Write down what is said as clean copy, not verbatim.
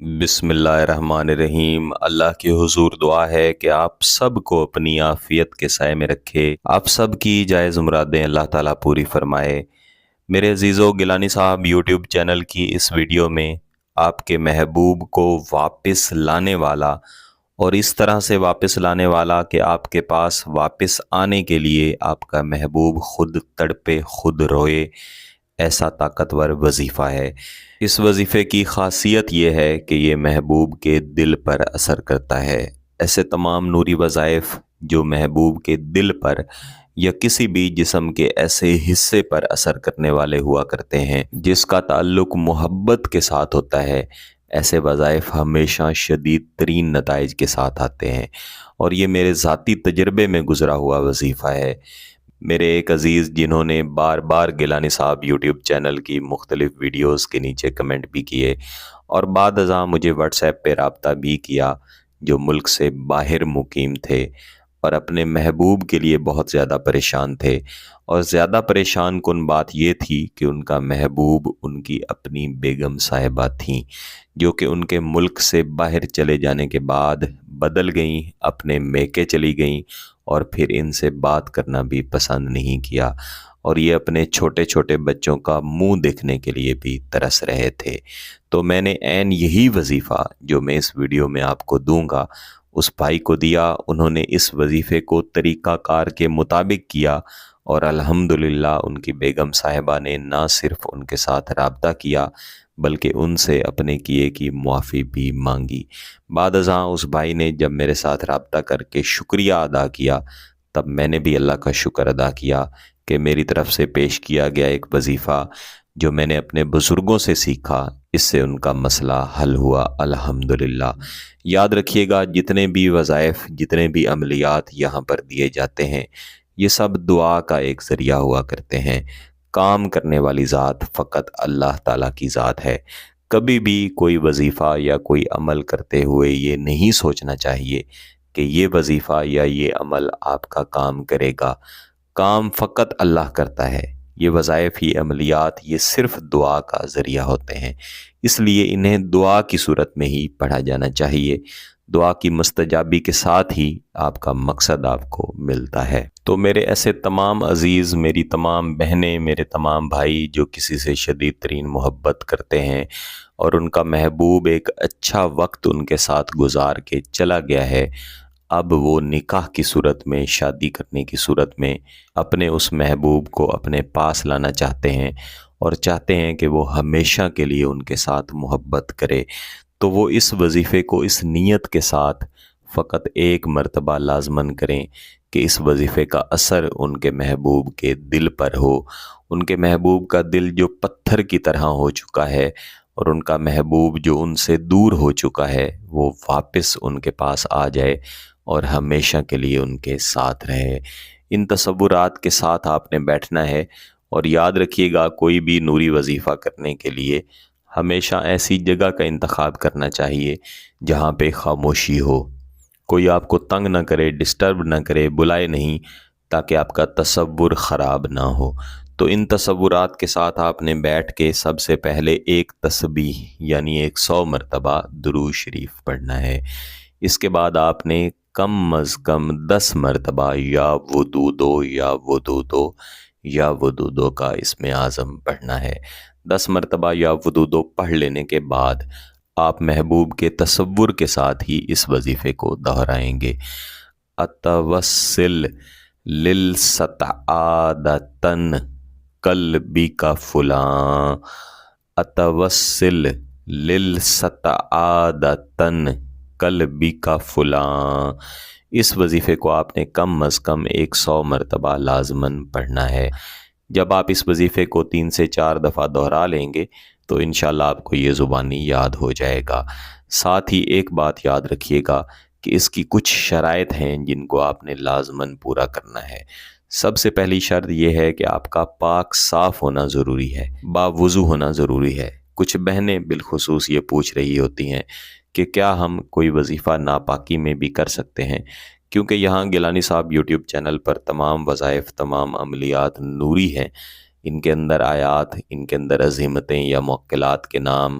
بسم اللہ الرحمن الرحیم۔ اللہ کے حضور دعا ہے کہ آپ سب کو اپنی عافیت کے سائے میں رکھے، آپ سب کی جائز مرادیں اللہ تعالیٰ پوری فرمائے۔ میرے عزیزو، گیلانی صاحب یوٹیوب چینل کی اس ویڈیو میں آپ کے محبوب کو واپس لانے والا، اور اس طرح سے واپس لانے والا کہ آپ کے پاس واپس آنے کے لیے آپ کا محبوب خود تڑپے خود روئے، ایسا طاقتور وظیفہ ہے۔ اس وظیفے کی خاصیت یہ ہے کہ یہ محبوب کے دل پر اثر کرتا ہے۔ ایسے تمام نوری وظائف جو محبوب کے دل پر یا کسی بھی جسم کے ایسے حصے پر اثر کرنے والے ہوا کرتے ہیں جس کا تعلق محبت کے ساتھ ہوتا ہے، ایسے وظائف ہمیشہ شدید ترین نتائج کے ساتھ آتے ہیں، اور یہ میرے ذاتی تجربے میں گزرا ہوا وظیفہ ہے۔ میرے ایک عزیز جنہوں نے بار بار گیلانی صاحب یوٹیوب چینل کی مختلف ویڈیوز کے نیچے کمنٹ بھی کیے، اور بعد ازاں مجھے واٹس ایپ پہ رابطہ بھی کیا، جو ملک سے باہر مقیم تھے اور اپنے محبوب کے لیے بہت زیادہ پریشان تھے، اور زیادہ پریشان کن بات یہ تھی کہ ان کا محبوب ان کی اپنی بیگم صاحبہ تھیں، جو کہ ان کے ملک سے باہر چلے جانے کے بعد بدل گئیں، اپنے میکے چلی گئیں، اور پھر ان سے بات کرنا بھی پسند نہیں کیا، اور یہ اپنے چھوٹے چھوٹے بچوں کا منہ دیکھنے کے لیے بھی ترس رہے تھے۔ تو میں نے عین یہی وظیفہ جو میں اس ویڈیو میں آپ کو دوں گا اس بھائی کو دیا۔ انہوں نے اس وظیفے کو طریقہ کار کے مطابق کیا، اور الحمدللہ ان کی بیگم صاحبہ نے نہ صرف ان کے ساتھ رابطہ کیا بلکہ ان سے اپنے کیے کی معافی بھی مانگی۔ بعد ازاں اس بھائی نے جب میرے ساتھ رابطہ کر کے شکریہ ادا کیا، تب میں نے بھی اللہ کا شکر ادا کیا کہ میری طرف سے پیش کیا گیا ایک وظیفہ جو میں نے اپنے بزرگوں سے سیکھا، اس سے ان کا مسئلہ حل ہوا الحمدللہ۔ یاد رکھیے گا، جتنے بھی وظائف، جتنے بھی عملیات یہاں پر دیے جاتے ہیں، یہ سب دعا کا ایک ذریعہ ہوا کرتے ہیں۔ کام کرنے والی ذات فقط اللہ تعالیٰ کی ذات ہے۔ کبھی بھی کوئی وظیفہ یا کوئی عمل کرتے ہوئے یہ نہیں سوچنا چاہیے کہ یہ وظیفہ یا یہ عمل آپ کا کام کرے گا۔ کام فقط اللہ کرتا ہے۔ یہ وظائف، یہ عملیات، یہ صرف دعا کا ذریعہ ہوتے ہیں، اس لیے انہیں دعا کی صورت میں ہی پڑھا جانا چاہیے۔ دعا کی مستجابی کے ساتھ ہی آپ کا مقصد آپ کو ملتا ہے۔ تو میرے ایسے تمام عزیز، میری تمام بہنیں، میرے تمام بھائی جو کسی سے شدید ترین محبت کرتے ہیں اور ان کا محبوب ایک اچھا وقت ان کے ساتھ گزار کے چلا گیا ہے، اب وہ نکاح کی صورت میں، شادی کرنے کی صورت میں اپنے اس محبوب کو اپنے پاس لانا چاہتے ہیں، اور چاہتے ہیں کہ وہ ہمیشہ کے لیے ان کے ساتھ محبت کرے، تو وہ اس وظیفے کو اس نیت کے ساتھ فقط ایک مرتبہ لازماً کریں کہ اس وظیفے کا اثر ان کے محبوب کے دل پر ہو۔ ان کے محبوب کا دل جو پتھر کی طرح ہو چکا ہے، اور ان کا محبوب جو ان سے دور ہو چکا ہے، وہ واپس ان کے پاس آ جائے اور ہمیشہ کے لیے ان کے ساتھ رہے۔ ان تصورات کے ساتھ آپ نے بیٹھنا ہے، اور یاد رکھیے گا، کوئی بھی نوری وظیفہ کرنے کے لیے ہمیشہ ایسی جگہ کا انتخاب کرنا چاہیے جہاں پہ خاموشی ہو، کوئی آپ کو تنگ نہ کرے، ڈسٹرب نہ کرے، بلائے نہیں، تاکہ آپ کا تصور خراب نہ ہو۔ تو ان تصورات کے ساتھ آپ نے بیٹھ کے سب سے پہلے ایک تسبیح یعنی 100 مرتبہ درود شریف پڑھنا ہے۔ اس کے بعد آپ نے کم از کم 10 مرتبہ یا ودودو یا ودودو یا ودودو کا اسم اعظم پڑھنا ہے۔ 10 مرتبہ یا ودودو پڑھ لینے کے بعد آپ محبوب کے تصور کے ساتھ ہی اس وظیفے کو دہرائیں گے۔ اتوسل للسعادتن قلبی کا فلاں، اتوسل للسعادتن قلبی کا فلاں۔ اس وظیفے کو آپ نے کم از کم 100 مرتبہ لازماً پڑھنا ہے۔ جب آپ اس وظیفے کو 3 سے 4 دفعہ دہرا لیں گے تو انشاءاللہ آپ کو یہ زبانی یاد ہو جائے گا۔ ساتھ ہی ایک بات یاد رکھیے گا کہ اس کی کچھ شرائط ہیں جن کو آپ نے لازماً پورا کرنا ہے۔ سب سے پہلی شرط یہ ہے کہ آپ کا پاک صاف ہونا ضروری ہے، باوضو ہونا ضروری ہے۔ کچھ بہنیں بالخصوص یہ پوچھ رہی ہوتی ہیں کہ کیا ہم کوئی وظیفہ ناپاکی میں بھی کر سکتے ہیں، کیونکہ یہاں گیلانی صاحب یوٹیوب چینل پر تمام وظائف، تمام عملیات نوری ہیں۔ ان کے اندر آیات، ان کے اندر عظیمتیں یا موکلات کے نام